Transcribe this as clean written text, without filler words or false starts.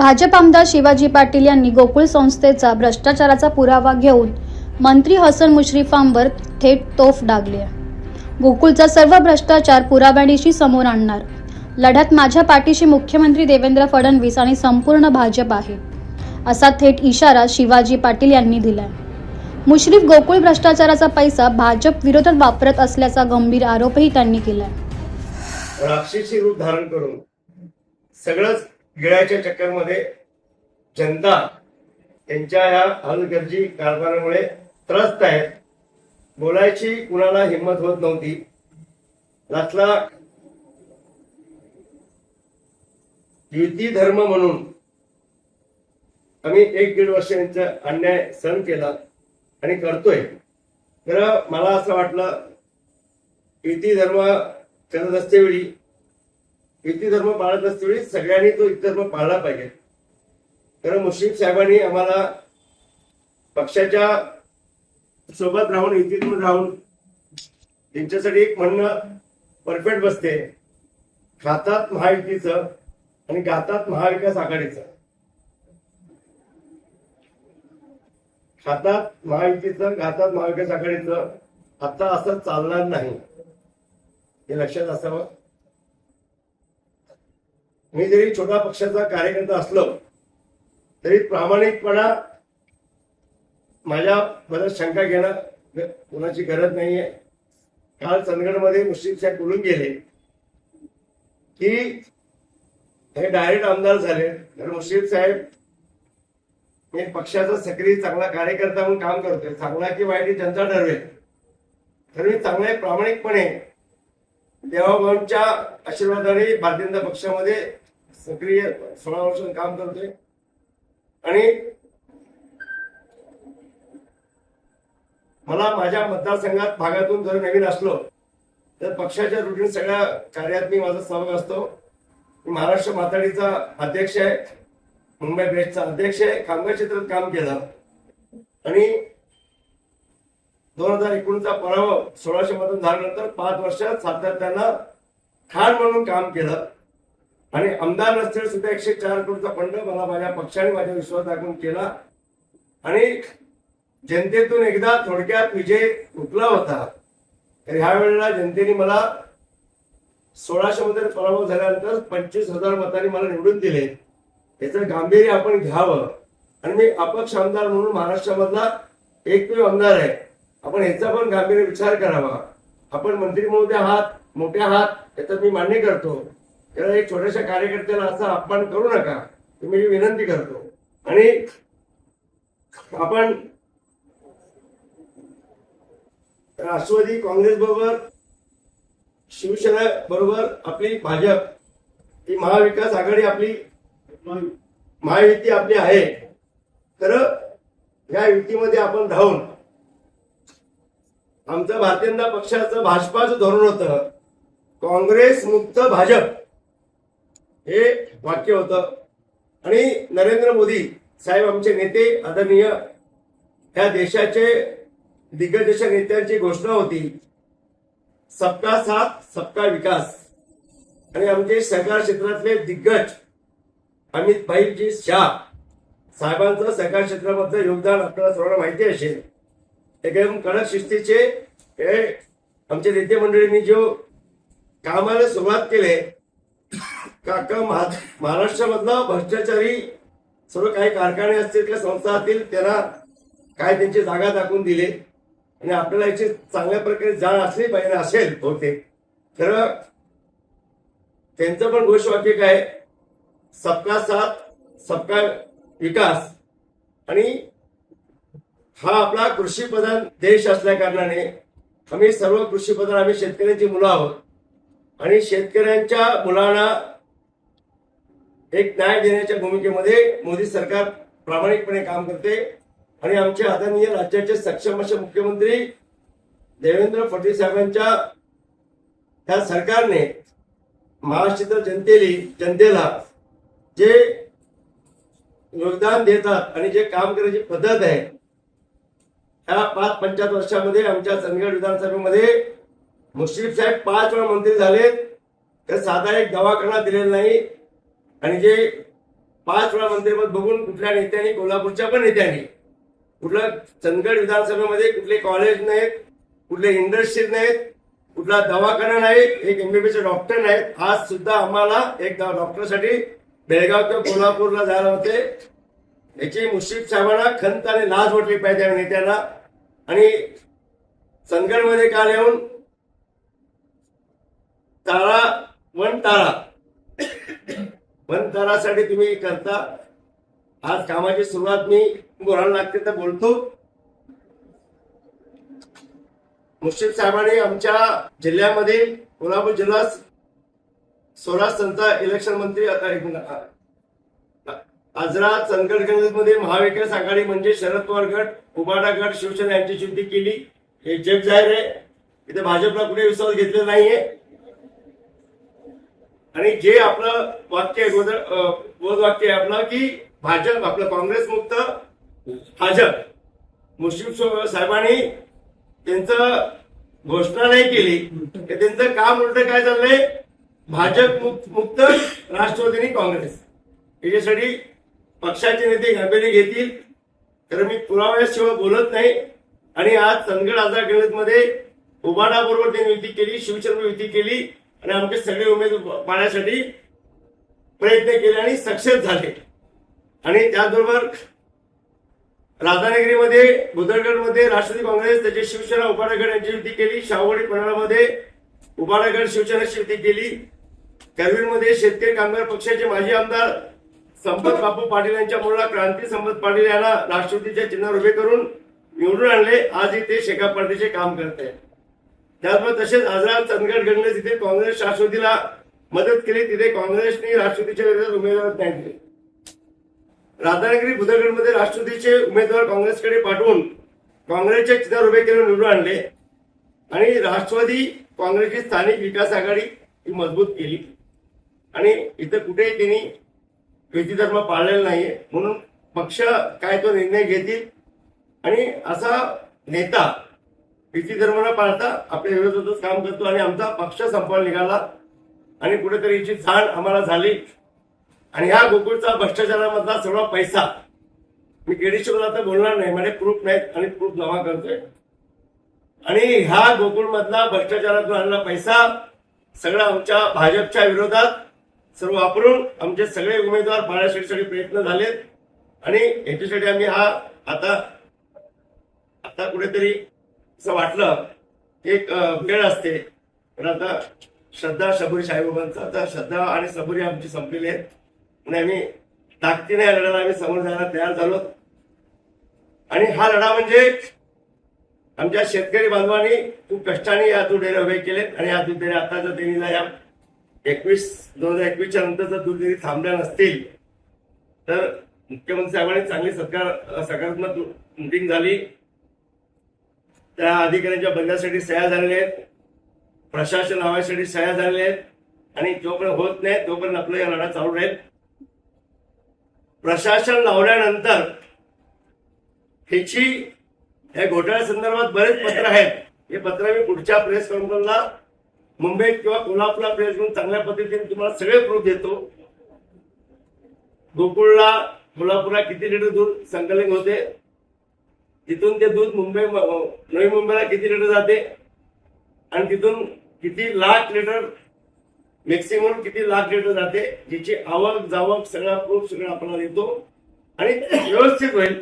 भाजप आमदार शिवाजी पाटील यांनी गोकुळ संस्थेचा भ्रष्टाचाराचा पुरावा घेऊन मंत्री हसन मुश्रीफांवर थेट तोफ डागली आहे। गोकुळचा सर्व भ्रष्टाचार पुराव्यानिशी समोर आणणार, लढ्यात माझ्या पाठीशी मुख्यमंत्री देवेंद्र फडणवीस आणि संपूर्ण भाजप आहे, असा थेट इशारा शिवाजी पाटील यांनी दिलाय। मुश्रीफ गोकुळ भ्रष्टाचाराचा पैसा भाजप विरोधात वापरत असल्याचा गंभीर आरोपही त्यांनी केलाय। राक्षसी रूप धारण करून सगळंच गिळायच्या चक्करमध्ये जनता त्यांच्या या हलगर्जी कारभारामुळे त्रस्त आहेत। बोलायची कुणाला हिंमत होत नव्हती। लाचला युती धर्म म्हणून आम्ही 1-1.5 वर्ष यांचा अन्याय सहन केला आणि करतोय। तर मला असं वाटलं युती धर्म करत असतेवेळी, युती धर्म पाळत असतेवेळी सगळ्यांनी तो युती धर्म पाळला पाहिजे। तर मुश्रीफ साहेबांनी आम्हाला पक्षाच्या सोबत राहून, युतीतून राहून त्यांच्यासाठी एक म्हणणं परफेक्ट बसते, खातात महायुतीचं आणि गातात महाविकास आघाडीचं। खातात महायुतीचं, गातात महाविकास आघाडीचं। आता असं चालणार नाही, हे लक्षात असावं। मी जरी छोटा पक्षाचा कार्यकर्ता असलो तरी प्रामाणिकपणा माझ्याबद्दल शंका घेणं कोणाची गरज नाहीये। काल चंदगडमध्ये मुश्रीफ साहेब बोलून गेले की हे डायरेक्ट आमदार झाले, तर मुश्रीफ साहेब मी पक्षाचा सक्रिय चांगला कार्यकर्ता म्हणून काम करतोय। चांगला की वाईट जनता ठरवेल, तर मी चांगल्या प्रामाणिकपणे देवाभाऊंच्या आशीर्वादाने भारतीय जनता पक्षामध्ये सक्रिय 16 वर्ष काम करतोय। आणि मला माझ्या मतदारसंघात भागातून जर नवीन असलो तर पक्षाच्या रुटीन सगळ्या कार्यात मी माझा सहभाग असतो। मी महाराष्ट्र माथाडीचा अध्यक्ष आहे, मुंबई बेस्टचा अध्यक्ष आहे, कामगार क्षेत्रात काम केलं आणि 2019चा पराभव 1600 मधून झाल्यानंतर 5 वर्षात सातत्यानं खान म्हणून काम केलं आणि आमदार नसतील सुद्धा 104 कोटीचा फंड मला माझ्या पक्षाने माझ्या विश्वास दाखवून केला आणि जनतेतून एकदा थोडक्यात विजय उठला होता। तर ह्या वेळेला जनतेने मला 1600 मध्ये पराभव झाल्यानंतर 25,000 मतांनी मला निवडून दिले। याचं गांभीर्य आपण घ्यावं आणि मी अपक्ष आमदार म्हणून महाराष्ट्रामधला एकमेव आमदार आहे, आपण याचा पण गांभीर्य विचार करावा। आपण मंत्री महोदय आहात, मोठे आहात, याचा मी मान्य करतो, त्याला एक छोट्याशा कार्यकर्त्याला असा अपमान करू नका, मी विनंती करतो। आणि आपण राष्ट्रवादी काँग्रेस बरोबर, शिवसेना बरोबर आपली भाजप ही महाविकास आघाडी, आपली महायुती आपली आहे। तर या युतीमध्ये आपण राहून आमचं भारतीय जनता पक्षाचं भाजपाचं धोरण होतं काँग्रेस मुक्त भाजप, हे वाक्य होतं। आणि नरेंद्र मोदी साहेब आमचे नेते आदरणीय, ह्या देशाचे दिग्गज नेत्यांची घोषणा होती सबका साथ सबका विकास। आणि आमचे सहकार क्षेत्रातले दिग्गज अमित भाईजी शाह साहेबांचं सहकार क्षेत्रामधलं योगदान आपल्याला सर्वांना माहिती असेल। एकदम कडक शिस्तीचे हे आमच्या नेते मंडळींनी जो कामाला सुरुवात केले, काका महाराष्ट्रामधला भ्रष्टाचारी सर्व काही कारखाने असतील किंवा संस्था असतील त्यांना काय त्यांची जागा दाखवून दिली आणि आपल्याला याची चांगल्या प्रकारे जाण असली पाहिजे असेल होते। तर त्यांचं पण घोषवाक्य काय, सबका साथ सबका विकास। आणि हा आपला कृषी प्रधान देश असल्या कारणाने आम्ही सर्व कृषी प्रधान, आम्ही शेतकऱ्यांची मुलं आहोत आणि शेतकऱ्यांच्या मुलांना एक न्याय देण्याच्या भूमिकेमध्ये मोदी सरकार प्रामाणिकपणे काम करते। आणि आमचे आदरणीय राज्याचे सक्षम असे मुख्यमंत्री देवेंद्र फडणवीस साहेबांच्या ह्या सरकारने महाराष्ट्रातील जनतेला जे योगदान देतात आणि जे काम करण्याची पद्धत आहे, ह्या 5-75 वर्षामध्ये आमच्या चंदगड विधानसभेमध्ये मुश्रीफ साहेब 5 वेळा मंत्री झालेत, तर साधा एक दवाखाना दिलेला नाही। आणि जे 5 वेळा मंत्रिपद बघून कुठल्या नेत्यांनी, कोल्हापूरच्या पण नेत्यांनी, कुठलं चंदगड विधानसभेमध्ये कुठले कॉलेज नाहीत, कुठले इंडस्ट्री नाहीत, कुठला दवाखाना नाही, एक एमबीबीएस डॉक्टर नाहीत. आज सुद्धा आम्हाला एक डॉक्टरसाठी बेळगाव किंवा कोल्हापूरला जायला होते. याची मुश्रीफ साहेबांना खंत आणि लाज वाटली पाहिजे या नेत्यांना. आणि चंदगडमध्ये काल येऊन वन तारासाठी तुम्ही करता. आज कामाची सुरुवात मी बोलायला लागते तर बोलतो. मुश्रीफ साहेबांनी आमच्या जिल्ह्यामधील कोल्हापूर जिल्हा स्वराज संस्था इलेक्शन मंत्री आजरा चंदगड मध्ये महाविकास आघाडी म्हणजे शरद पवार गट, उबाटा गट, शिवसेना यांची युती केली. हे जग जाहीर आहे. इथे भाजपला कुठे विश्वास घेतलेला नाहीये. आणि जे आपलं वाक्य वाक्य आहे आपलं की भाजप आपलं काँग्रेस मुक्त भाजप. मुश्रीफ साहेबांनी त्यांचं घोषणा नाही केली की त्यांचं काम उलट काय चाललंय, भाजप मुक्त राष्ट्रवादी काँग्रेस. याच्यासाठी पक्षाचे नेते गांभीर्य घेतील तर मी पुराव्याशिवाय बोलत नाही. आणि आज चंदगड आझाद मध्ये उबाडा बरोबर त्यांनी युती केली, शिवसेना युती केली आणि आमचे सगळे उमेदवार पाहण्यासाठी प्रयत्न केले आणि सक्सेस झाले. आणि त्याचबरोबर राधानगरीमध्ये, बुदरगडमध्ये राष्ट्रवादी काँग्रेस, त्याची शिवसेना उबाडा गट यांची युती केली. शाहूवाडी पन्हाळामध्ये उबाडा गट शिवसेनाची युती केली. करवीरमध्ये शेतकरी कामगार पक्षाचे माजी आमदार संपत बापू पाटील यांच्या मुलाला क्रांती संपत पाटील यांना राष्ट्रवादीच्या चिन्हावर उभे करून निवडून आणले. आज इथे शेका पार्टीचे काम करत आहेत. त्याचबरोबर तसेच आजरा चंदगड गणेश इथे काँग्रेस राष्ट्रवादीला मदत केली. तिथे काँग्रेसने राष्ट्रवादीच्या विरोधात उमेदवार नाही दिले. राधानगरी बुदरगडमध्ये राष्ट्रवादीचे उमेदवार काँग्रेसकडे पाठवून काँग्रेसच्या चिन्हावर उभे करून निवडून आणले. आणि राष्ट्रवादी काँग्रेसची स्थानिक विकास आघाडी ही मजबूत केली. आणि इथं कुठेही त्यांनी व्यक्ती धर्म पाळलेला नाहीये. म्हणून पक्ष काय तो निर्णय घेतील आणि असा नेता व्यक्ती धर्म न पाळता आपल्या विरोधातच काम करतो. आणि आमचा पक्ष संपवायला निघाला आणि कुठेतरी याची जाण आम्हाला झाली. आणि ह्या गोकुळचा भ्रष्टाचारामधला सगळा पैसा मी केडीशीवर आता बोलणार नाही, माझे प्रूफ नाहीत आणि प्रूफ जमा करतोय. आणि ह्या गोकुळ मधला भ्रष्टाचारातून आणलेला पैसा सगळा आमच्या भाजपच्या विरोधात सर्व वापरून आमचे सगळे उमेदवार पाहण्यासाठी प्रयत्न झालेत. आणि याच्यासाठी आम्ही हा आता कुठेतरी असं वाटलं एक वेळ असते. पण आता श्रद्धा सबुरी साईबाबांचा, आता श्रद्धा आणि सबुरी आमची संपलेली आहेत. आणि आम्ही ताकदीने या लढ्याला आम्ही समोर जायला तयार झालो. आणि हा लढा म्हणजे आमच्या शेतकरी बांधवांनी खूप कष्टाने या दूध डेअरी उभे केलेत. आणि या दूध डेअरी आता जर त्यांनीला या 2021च्या नंतर जर दूध डेअरी थांबल्या नसतील तर मुख्यमंत्री साहेबांनी चांगली सकारात्मक मीटिंग झाली. त्या अधिकाऱ्यांच्या बंदसाठी सह्या झालेल्या आहेत, प्रशासन लावायसाठी सह्या झालेल्या आहेत. आणि जोपर्यंत होत नाही तोपर्यंत आपला या लढा चालू राहील. प्रशासन लावल्यानंतर ह्याची या घोटाळ्या संदर्भात बरेच पत्र आहेत. हे पत्र मी पुढच्या प्रेस कॉन्फरन्सला मुंबईत किंवा कोल्हापूरला प्रेस करून चांगल्या पद्धतीने तुम्हाला सगळे प्रूफ देतो. गोकुळला कोल्हापूरला किती लिटर दूध संकलन होते, तिथून ते दूध नवी मुंबईला किती लिटर जाते आणि तिथून किती लाख लिटर मॅक्सिमम किती लाख लिटर जाते, जिची आवक जावक सगळा प्रूफ सगळं आपल्याला देतो. आणि व्यवस्थित होईल.